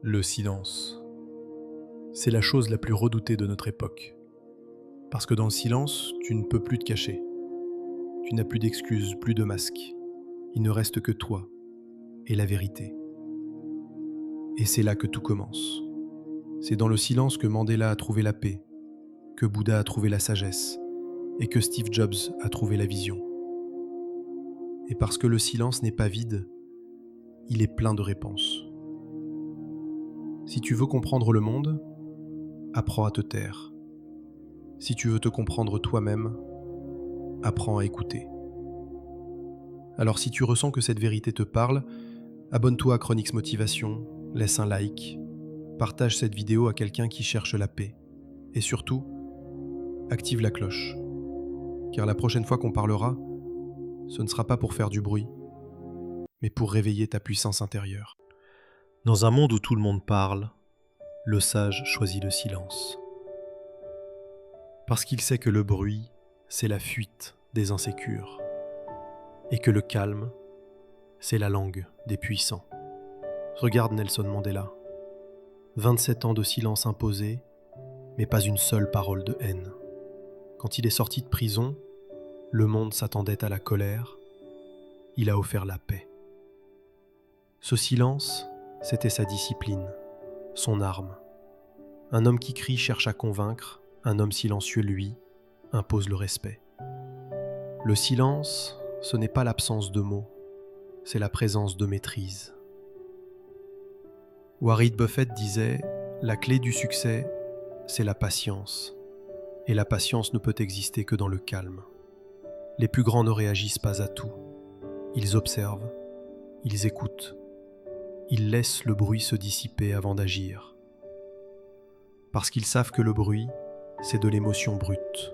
Le silence. C'est la chose la plus redoutée de notre époque. Parce que dans le silence, tu ne peux plus te cacher. Tu n'as plus d'excuses, plus de masques. Il ne reste que toi et la vérité. Et c'est là que tout commence. C'est dans le silence que Mandela a trouvé la paix, que Bouddha a trouvé la sagesse et que Steve Jobs a trouvé la vision. Et parce que le silence n'est pas vide, il est plein de réponses. Si tu veux comprendre le monde, apprends à te taire. Si tu veux te comprendre toi-même, apprends à écouter. Alors si tu ressens que cette vérité te parle, abonne-toi à Chronix Motivation, laisse un like, partage cette vidéo à quelqu'un qui cherche la paix. Et surtout, active la cloche. Car la prochaine fois qu'on parlera, ce ne sera pas pour faire du bruit, mais pour réveiller ta puissance intérieure. Dans un monde où tout le monde parle, le sage choisit le silence. Parce qu'il sait que le bruit, c'est la fuite des insécures, et que le calme, c'est la langue des puissants. Regarde Nelson Mandela. 27 ans de silence imposé, mais pas une seule parole de haine. Quand il est sorti de prison, le monde s'attendait à la colère. Il a offert la paix. Ce silence, c'était sa discipline, son arme. Un homme qui crie cherche à convaincre, un homme silencieux, lui, impose le respect. Le silence, ce n'est pas l'absence de mots, c'est la présence de maîtrise. Warren Buffett disait « La clé du succès, c'est la patience. Et la patience ne peut exister que dans le calme. Les plus grands ne réagissent pas à tout. Ils observent, ils écoutent. Ils laissent le bruit se dissiper avant d'agir. Parce qu'ils savent que le bruit, c'est de l'émotion brute.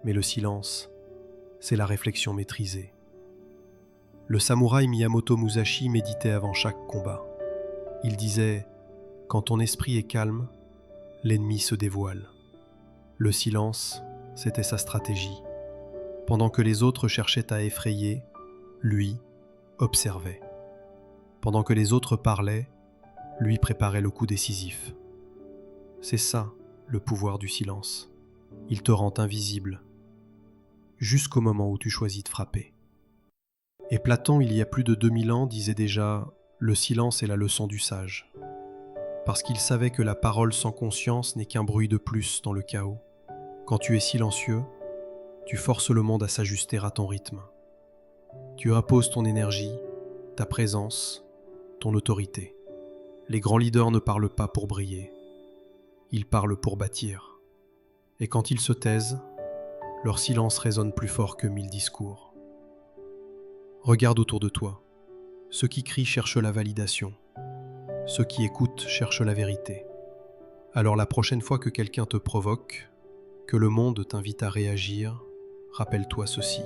Mais le silence, c'est la réflexion maîtrisée. Le samouraï Miyamoto Musashi méditait avant chaque combat. Il disait « Quand ton esprit est calme, l'ennemi se dévoile. » Le silence, c'était sa stratégie. Pendant que les autres cherchaient à effrayer, lui observait. Pendant que les autres parlaient, lui préparait le coup décisif. C'est ça, le pouvoir du silence. Il te rend invisible, jusqu'au moment où tu choisis de frapper. Et Platon, il y a plus de 2000 ans, disait déjà « Le silence est la leçon du sage ». Parce qu'il savait que la parole sans conscience n'est qu'un bruit de plus dans le chaos. Quand tu es silencieux, tu forces le monde à s'ajuster à ton rythme. Tu imposes ton énergie, ta présence, ton autorité. Les grands leaders ne parlent pas pour briller. Ils parlent pour bâtir. Et quand ils se taisent, leur silence résonne plus fort que 1000 discours. Regarde autour de toi. Ceux qui crient cherchent la validation. Ceux qui écoutent cherchent la vérité. Alors la prochaine fois que quelqu'un te provoque, que le monde t'invite à réagir, rappelle-toi ceci.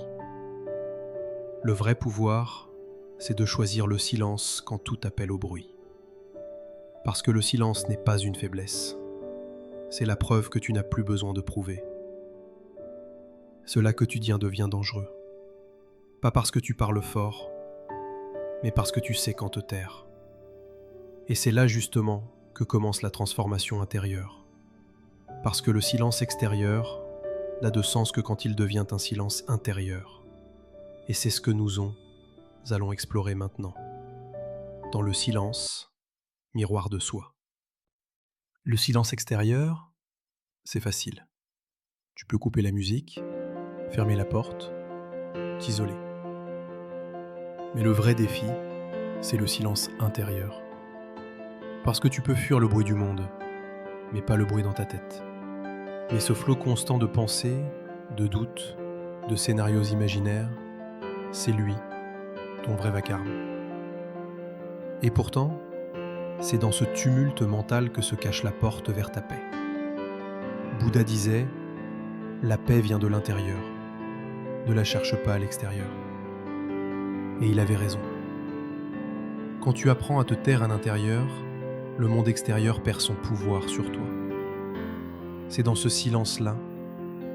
Le vrai pouvoir, c'est de choisir le silence quand tout appelle au bruit. Parce que le silence n'est pas une faiblesse. C'est la preuve que tu n'as plus besoin de prouver. Cela que tu dis devient dangereux. Pas parce que tu parles fort, mais parce que tu sais quand te taire. Et c'est là justement que commence la transformation intérieure. Parce que le silence extérieur n'a de sens que quand il devient un silence intérieur. Et c'est ce que nous allons explorer maintenant. Dans le silence, miroir de soi. Le silence extérieur, c'est facile. Tu peux couper la musique, fermer la porte, t'isoler. Mais le vrai défi, c'est le silence intérieur. Parce que tu peux fuir le bruit du monde, mais pas le bruit dans ta tête. Mais ce flot constant de pensées, de doutes, de scénarios imaginaires, c'est lui, ton vrai vacarme. Et pourtant, c'est dans ce tumulte mental que se cache la porte vers ta paix. Bouddha disait « La paix vient de l'intérieur, ne la cherche pas à l'extérieur. » Et il avait raison. Quand tu apprends à te taire à l'intérieur, le monde extérieur perd son pouvoir sur toi. C'est dans ce silence-là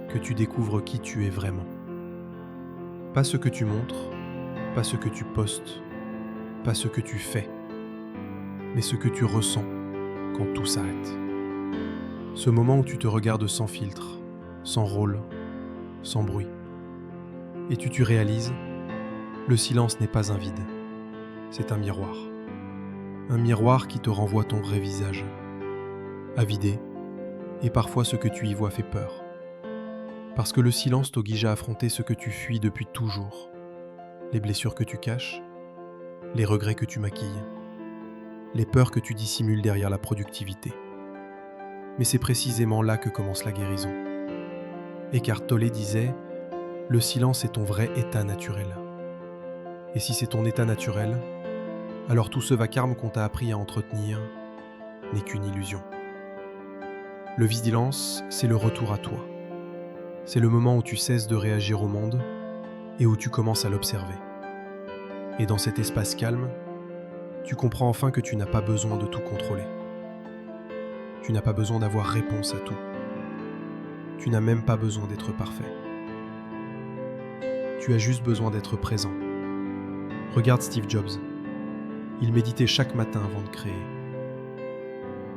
que tu découvres qui tu es vraiment. Pas ce que tu montres, pas ce que tu postes, pas ce que tu fais, mais ce que tu ressens quand tout s'arrête. Ce moment où tu te regardes sans filtre, sans rôle, sans bruit. Et tu réalises, le silence n'est pas un vide, c'est un miroir. Un miroir qui te renvoie ton vrai visage, avidé, et parfois ce que tu y vois fait peur. Parce que le silence t'oblige à affronter ce que tu fuis depuis toujours, les blessures que tu caches, les regrets que tu maquilles, les peurs que tu dissimules derrière la productivité. Mais c'est précisément là que commence la guérison. Eckhart Tolle disait « Le silence est ton vrai état naturel. » Et si c'est ton état naturel, alors tout ce vacarme qu'on t'a appris à entretenir n'est qu'une illusion. Le silence, c'est le retour à toi. C'est le moment où tu cesses de réagir au monde et où tu commences à l'observer. Et dans cet espace calme, tu comprends enfin que tu n'as pas besoin de tout contrôler. Tu n'as pas besoin d'avoir réponse à tout. Tu n'as même pas besoin d'être parfait. Tu as juste besoin d'être présent. Regarde Steve Jobs. Il méditait chaque matin avant de créer.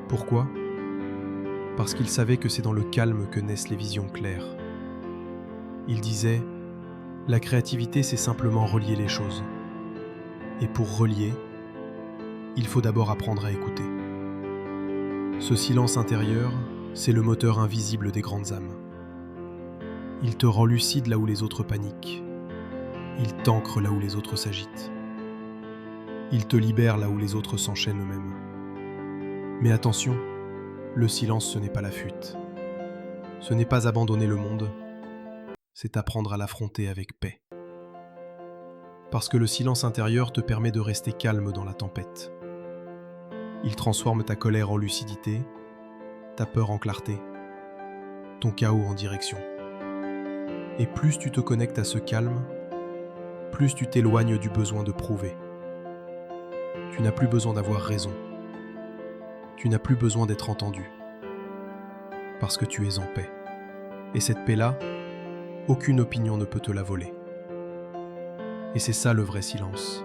Pourquoi ? Parce qu'il savait que c'est dans le calme que naissent les visions claires. Il disait « La créativité, c'est simplement relier les choses. Et pour relier, il faut d'abord apprendre à écouter. » Ce silence intérieur, c'est le moteur invisible des grandes âmes. Il te rend lucide là où les autres paniquent. Il t'ancre là où les autres s'agitent. Il te libère là où les autres s'enchaînent eux-mêmes. Mais attention, le silence, ce n'est pas la fuite. Ce n'est pas abandonner le monde, c'est apprendre à l'affronter avec paix. Parce que le silence intérieur te permet de rester calme dans la tempête. Il transforme ta colère en lucidité, ta peur en clarté, ton chaos en direction. Et plus tu te connectes à ce calme, plus tu t'éloignes du besoin de prouver. Tu n'as plus besoin d'avoir raison. Tu n'as plus besoin d'être entendu. Parce que tu es en paix. Et cette paix-là, aucune opinion ne peut te la voler. Et c'est ça le vrai silence.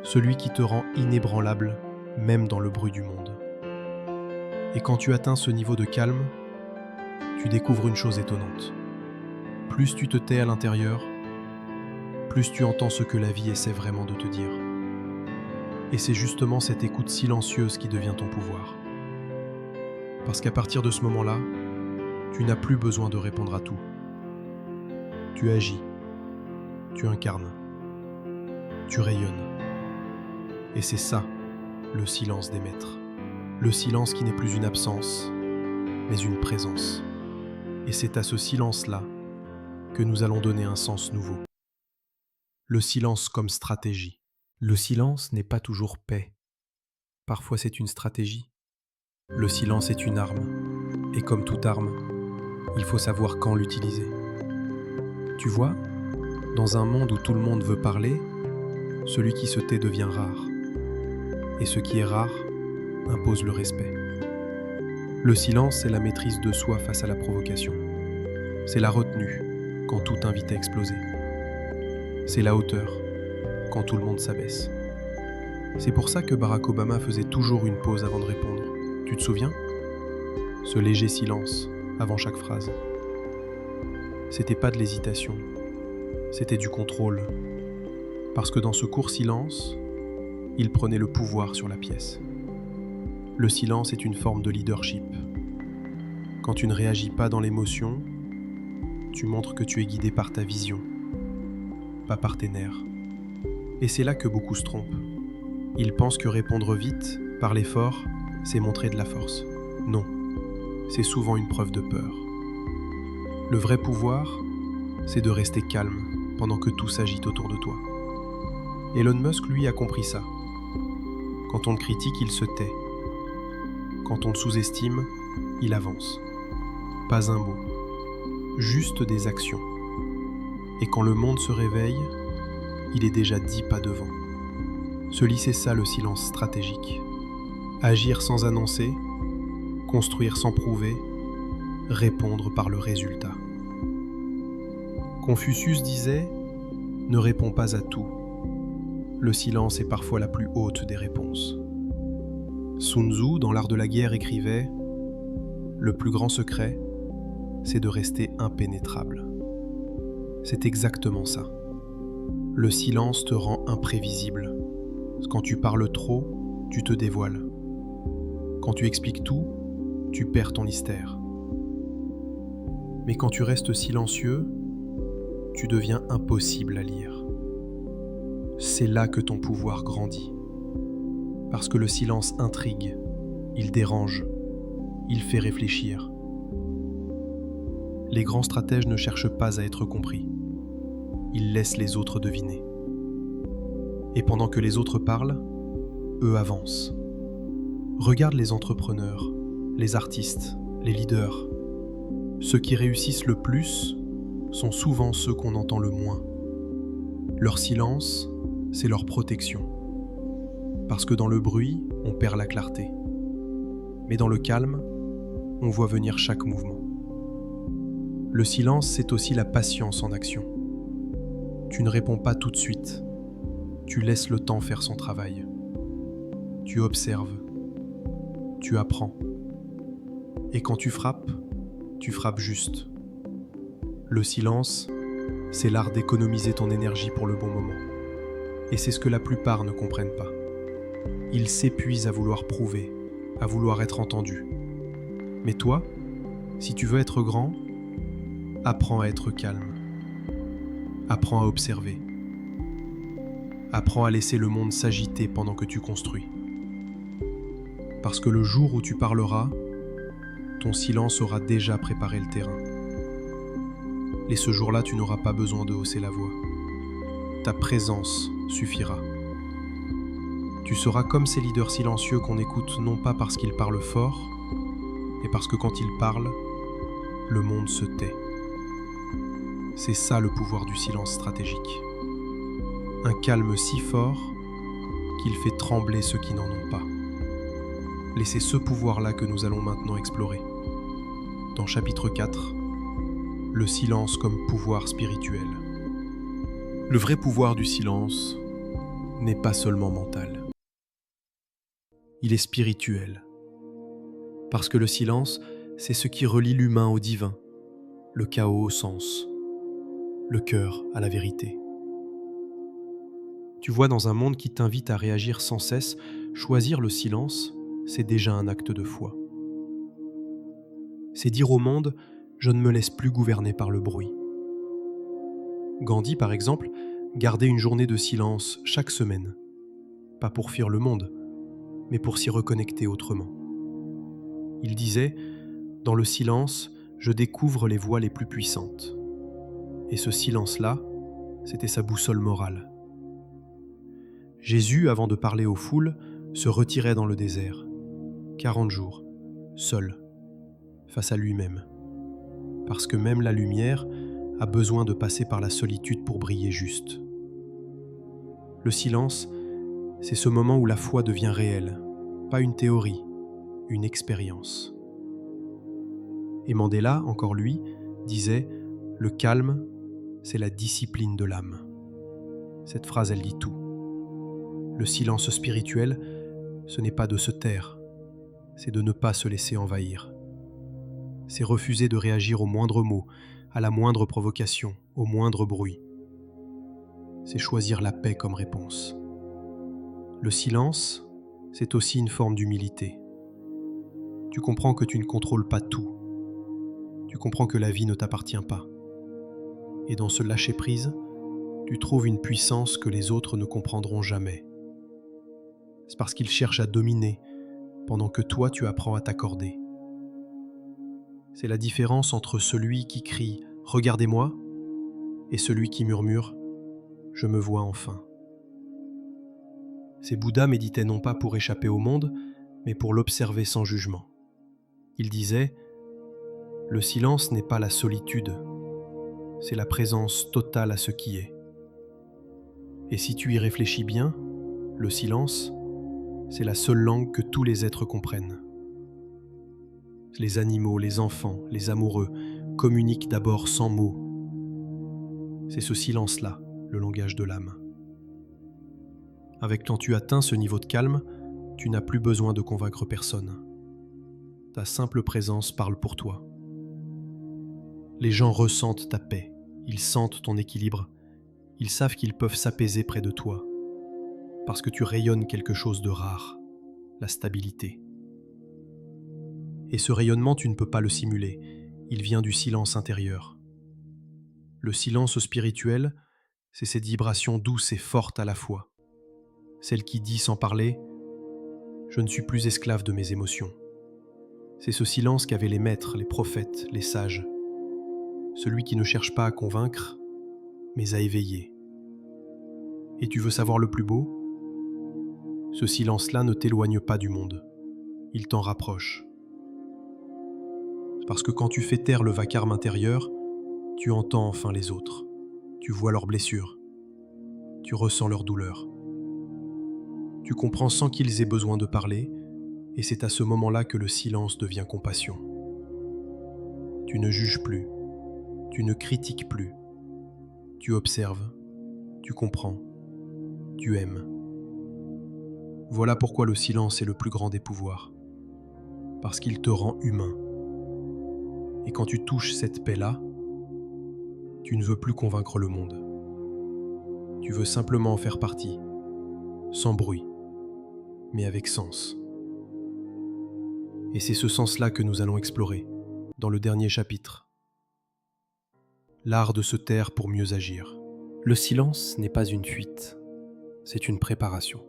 Celui qui te rend inébranlable, même dans le bruit du monde. Et quand tu atteins ce niveau de calme, tu découvres une chose étonnante. Plus tu te tais à l'intérieur, plus tu entends ce que la vie essaie vraiment de te dire. Et c'est justement cette écoute silencieuse qui devient ton pouvoir. Parce qu'à partir de ce moment-là, tu n'as plus besoin de répondre à tout. Tu agis, tu incarnes, tu rayonnes. Et c'est ça, le silence des maîtres. Le silence qui n'est plus une absence, mais une présence. Et c'est à ce silence-là que nous allons donner un sens nouveau. Le silence comme stratégie. Le silence n'est pas toujours paix. Parfois c'est une stratégie. Le silence est une arme. Et comme toute arme, il faut savoir quand l'utiliser. Tu vois, dans un monde où tout le monde veut parler, celui qui se tait devient rare. Et ce qui est rare impose le respect. Le silence, c'est la maîtrise de soi face à la provocation. C'est la retenue quand tout invite à exploser. C'est la hauteur quand tout le monde s'abaisse. C'est pour ça que Barack Obama faisait toujours une pause avant de répondre. Tu te souviens ? Ce léger silence avant chaque phrase. C'était pas de l'hésitation, c'était du contrôle. Parce que dans ce court silence, il prenait le pouvoir sur la pièce. Le silence est une forme de leadership. Quand tu ne réagis pas dans l'émotion, tu montres que tu es guidé par ta vision, pas par tes nerfs. Et c'est là que beaucoup se trompent. Ils pensent que répondre vite, parler fort, c'est montrer de la force. Non, c'est souvent une preuve de peur. Le vrai pouvoir, c'est de rester calme pendant que tout s'agite autour de toi. Elon Musk, lui, a compris ça. Quand on le critique, il se tait. Quand on le sous-estime, il avance. Pas un mot, juste des actions. Et quand le monde se réveille, il est déjà 10 pas devant. C'est ça le silence stratégique. Agir sans annoncer, construire sans prouver, répondre par le résultat. Confucius disait « Ne réponds pas à tout. Le silence est parfois la plus haute des réponses. » Sun Tzu, dans l'art de la guerre, écrivait « Le plus grand secret, c'est de rester impénétrable ». C'est exactement ça. Le silence te rend imprévisible. Quand tu parles trop, tu te dévoiles. Quand tu expliques tout, tu perds ton mystère. Mais quand tu restes silencieux, tu deviens impossible à lire. C'est là que ton pouvoir grandit. Parce que le silence intrigue, il dérange, il fait réfléchir. Les grands stratèges ne cherchent pas à être compris. Ils laissent les autres deviner. Et pendant que les autres parlent, eux avancent. Regarde les entrepreneurs, les artistes, les leaders. Ceux qui réussissent le plus sont souvent ceux qu'on entend le moins. Leur silence, c'est leur protection. Parce que dans le bruit, on perd la clarté. Mais dans le calme, on voit venir chaque mouvement. Le silence, c'est aussi la patience en action. Tu ne réponds pas tout de suite. Tu laisses le temps faire son travail. Tu observes. Tu apprends. Et quand tu frappes juste. Le silence, c'est l'art d'économiser ton énergie pour le bon moment. Et c'est ce que la plupart ne comprennent pas. Ils s'épuisent à vouloir prouver, à vouloir être entendus. Mais toi, si tu veux être grand, apprends à être calme. Apprends à observer. Apprends à laisser le monde s'agiter pendant que tu construis. Parce que le jour où tu parleras, ton silence aura déjà préparé le terrain. Et ce jour-là, tu n'auras pas besoin de hausser la voix. Ta présence suffira. Tu seras comme ces leaders silencieux qu'on écoute non pas parce qu'ils parlent fort, mais parce que quand ils parlent, le monde se tait. C'est ça le pouvoir du silence stratégique. Un calme si fort qu'il fait trembler ceux qui n'en ont pas. Et c'est ce pouvoir-là que nous allons maintenant explorer. Dans chapitre 4, le silence comme pouvoir spirituel. Le vrai pouvoir du silence n'est pas seulement mental. Il est spirituel. Parce que le silence, c'est ce qui relie l'humain au divin, le chaos au sens, le cœur à la vérité. Tu vois, dans un monde qui t'invite à réagir sans cesse, choisir le silence, c'est déjà un acte de foi. C'est dire au monde « je ne me laisse plus gouverner par le bruit ». Gandhi, par exemple, gardait une journée de silence chaque semaine. Pas pour fuir le monde, mais pour s'y reconnecter autrement. Il disait « Dans le silence, je découvre les voix les plus puissantes ». Et ce silence-là, c'était sa boussole morale. Jésus, avant de parler aux foules, se retirait dans le désert. 40 jours, seul, face à lui-même. Parce que même la lumière a besoin de passer par la solitude pour briller juste. Le silence, c'est ce moment où la foi devient réelle, pas une théorie, une expérience. Et Mandela, encore lui, disait « Le calme, c'est la discipline de l'âme ». Cette phrase, elle dit tout. Le silence spirituel, ce n'est pas de se taire, c'est de ne pas se laisser envahir. C'est refuser de réagir au moindre mot, à la moindre provocation, au moindre bruit. C'est choisir la paix comme réponse. Le silence, c'est aussi une forme d'humilité. Tu comprends que tu ne contrôles pas tout. Tu comprends que la vie ne t'appartient pas. Et dans ce lâcher-prise, tu trouves une puissance que les autres ne comprendront jamais. C'est parce qu'ils cherchent à dominer, pendant que toi tu apprends à t'accorder. C'est la différence entre celui qui crie « Regardez-moi » et celui qui murmure « Je me vois enfin ». Ces Bouddhas méditaient non pas pour échapper au monde, mais pour l'observer sans jugement. Ils disaient « Le silence n'est pas la solitude, c'est la présence totale à ce qui est. Et si tu y réfléchis bien, le silence, c'est la seule langue que tous les êtres comprennent. Les animaux, les enfants, les amoureux communiquent d'abord sans mots. C'est ce silence-là, le langage de l'âme. Avec quand tu atteins ce niveau de calme, tu n'as plus besoin de convaincre personne. Ta simple présence parle pour toi. Les gens ressentent ta paix, ils sentent ton équilibre, ils savent qu'ils peuvent s'apaiser près de toi, parce que tu rayonnes quelque chose de rare, la stabilité. Et ce rayonnement, tu ne peux pas le simuler, il vient du silence intérieur. Le silence spirituel, c'est cette vibration douce et forte à la fois. Celle qui dit sans parler « Je ne suis plus esclave de mes émotions ». C'est ce silence qu'avaient les maîtres, les prophètes, les sages. Celui qui ne cherche pas à convaincre, mais à éveiller. Et tu veux savoir le plus beau ? Ce silence-là ne t'éloigne pas du monde. Il t'en rapproche. Parce que quand tu fais taire le vacarme intérieur, tu entends enfin les autres. Tu vois leurs blessures. Tu ressens leur douleur. Tu comprends sans qu'ils aient besoin de parler, et c'est à ce moment-là que le silence devient compassion. Tu ne juges plus. Tu ne critiques plus. Tu observes. Tu comprends. Tu aimes. Voilà pourquoi le silence est le plus grand des pouvoirs. Parce qu'il te rend humain. Et quand tu touches cette paix-là, tu ne veux plus convaincre le monde. Tu veux simplement en faire partie, sans bruit, mais avec sens. Et c'est ce sens-là que nous allons explorer, dans le dernier chapitre. L'art de se taire pour mieux agir. Le silence n'est pas une fuite, c'est une préparation.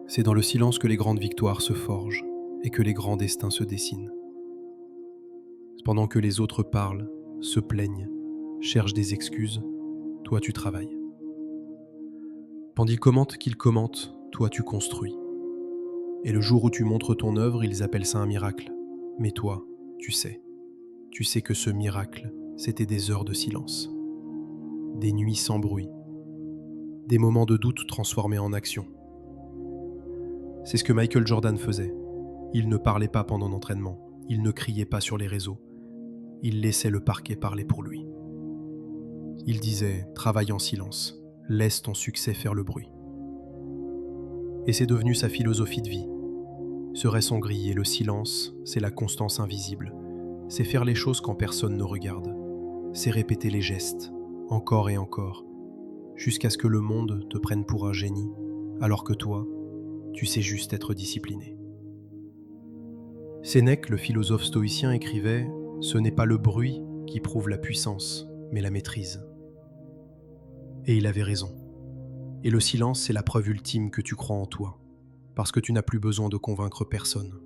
C'est dans le silence que les grandes victoires se forgent et que les grands destins se dessinent. Pendant que les autres parlent, se plaignent, cherchent des excuses, toi tu travailles. Pendant qu'ils commentent, toi tu construis. Et le jour où tu montres ton œuvre, ils appellent ça un miracle. Mais toi, tu sais. Tu sais que ce miracle, c'était des heures de silence. Des nuits sans bruit. Des moments de doute transformés en action. C'est ce que Michael Jordan faisait. Il ne parlait pas pendant l'entraînement. Il ne criait pas sur les réseaux. Il laissait le parquet parler pour lui. Il disait « Travaille en silence. Laisse ton succès faire le bruit. » Et c'est devenu sa philosophie de vie. Serait son griller, le silence, c'est la constance invisible. C'est faire les choses quand personne ne regarde. C'est répéter les gestes, encore et encore, jusqu'à ce que le monde te prenne pour un génie, alors que toi, tu sais juste être discipliné. Sénèque, le philosophe stoïcien, écrivait « Ce n'est pas le bruit qui prouve la puissance, mais la maîtrise. » Et il avait raison. Et le silence, c'est la preuve ultime que tu crois en toi, parce que tu n'as plus besoin de convaincre personne.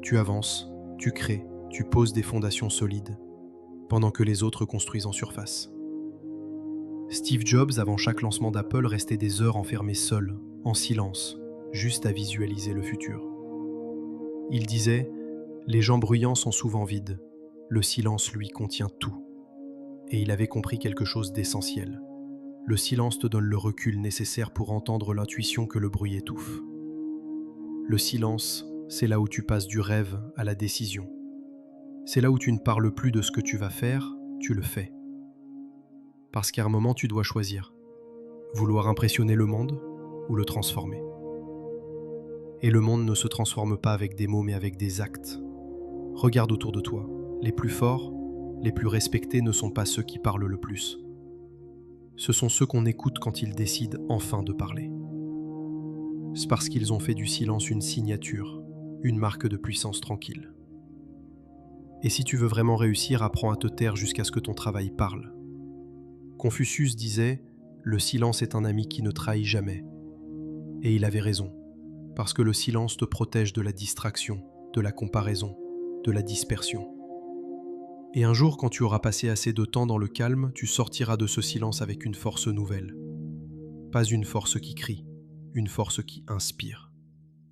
Tu avances, tu crées, tu poses des fondations solides, pendant que les autres construisent en surface. Steve Jobs, avant chaque lancement d'Apple, restait des heures enfermé seul, en silence, juste à visualiser le futur. Il disait « Les gens bruyants sont souvent vides, le silence, lui, contient tout. » Et il avait compris quelque chose d'essentiel. Le silence te donne le recul nécessaire pour entendre l'intuition que le bruit étouffe. Le silence, c'est là où tu passes du rêve à la décision. C'est là où tu ne parles plus de ce que tu vas faire, tu le fais. Parce qu'à un moment, tu dois choisir. Vouloir impressionner le monde ou le transformer. Et le monde ne se transforme pas avec des mots mais avec des actes. Regarde autour de toi. Les plus forts, les plus respectés ne sont pas ceux qui parlent le plus. Ce sont ceux qu'on écoute quand ils décident enfin de parler. C'est parce qu'ils ont fait du silence une signature, une marque de puissance tranquille. Et si tu veux vraiment réussir, apprends à te taire jusqu'à ce que ton travail parle. Confucius disait « Le silence est un ami qui ne trahit jamais ». Et il avait raison, parce que le silence te protège de la distraction, de la comparaison, de la dispersion. Et un jour, quand tu auras passé assez de temps dans le calme, tu sortiras de ce silence avec une force nouvelle. Pas une force qui crie, une force qui inspire.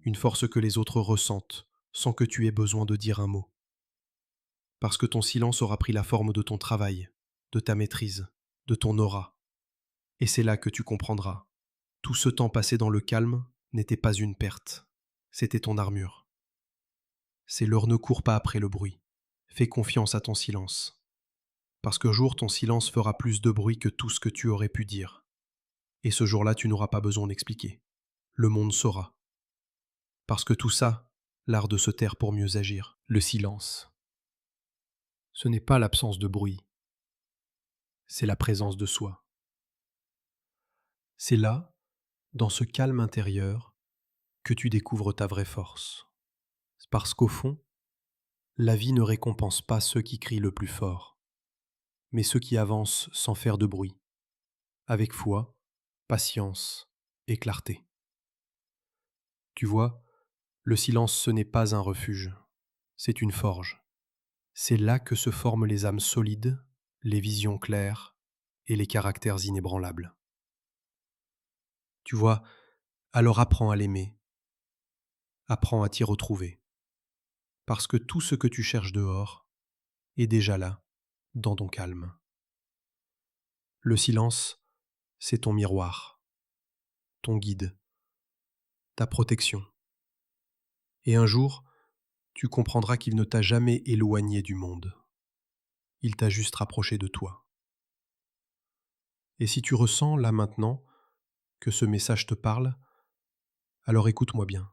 Une force que les autres ressentent, sans que tu aies besoin de dire un mot. Parce que ton silence aura pris la forme de ton travail, de ta maîtrise, de ton aura. Et c'est là que tu comprendras. Tout ce temps passé dans le calme n'était pas une perte, c'était ton armure. C'est l'heure ne court pas après le bruit. Fais confiance à ton silence. Parce qu'un jour, ton silence fera plus de bruit que tout ce que tu aurais pu dire. Et ce jour-là, tu n'auras pas besoin d'expliquer. Le monde saura. Parce que tout ça, l'art de se taire pour mieux agir, le silence, ce n'est pas l'absence de bruit, c'est la présence de soi. C'est là, dans ce calme intérieur, que tu découvres ta vraie force. Parce qu'au fond, la vie ne récompense pas ceux qui crient le plus fort, mais ceux qui avancent sans faire de bruit, avec foi, patience et clarté. Tu vois, le silence ce n'est pas un refuge, c'est une forge. C'est là que se forment les âmes solides, les visions claires et les caractères inébranlables. Tu vois, alors apprends à l'aimer, apprends à t'y retrouver, parce que tout ce que tu cherches dehors est déjà là, dans ton calme. Le silence, c'est ton miroir, ton guide, ta protection. Et un jour, tu comprendras qu'il ne t'a jamais éloigné du monde. Il t'a juste rapproché de toi. Et si tu ressens, là maintenant, que ce message te parle, alors écoute-moi bien.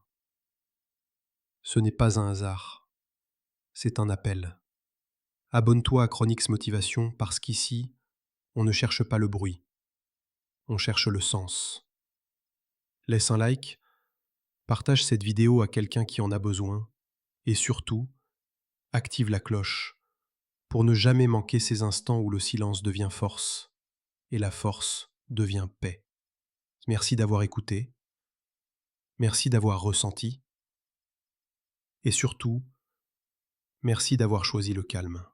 Ce n'est pas un hasard, c'est un appel. Abonne-toi à Chronix Motivation parce qu'ici, on ne cherche pas le bruit, on cherche le sens. Laisse un like, partage cette vidéo à quelqu'un qui en a besoin et surtout, active la cloche pour ne jamais manquer ces instants où le silence devient force et la force devient paix. Merci d'avoir écouté, merci d'avoir ressenti et surtout, merci d'avoir choisi le calme.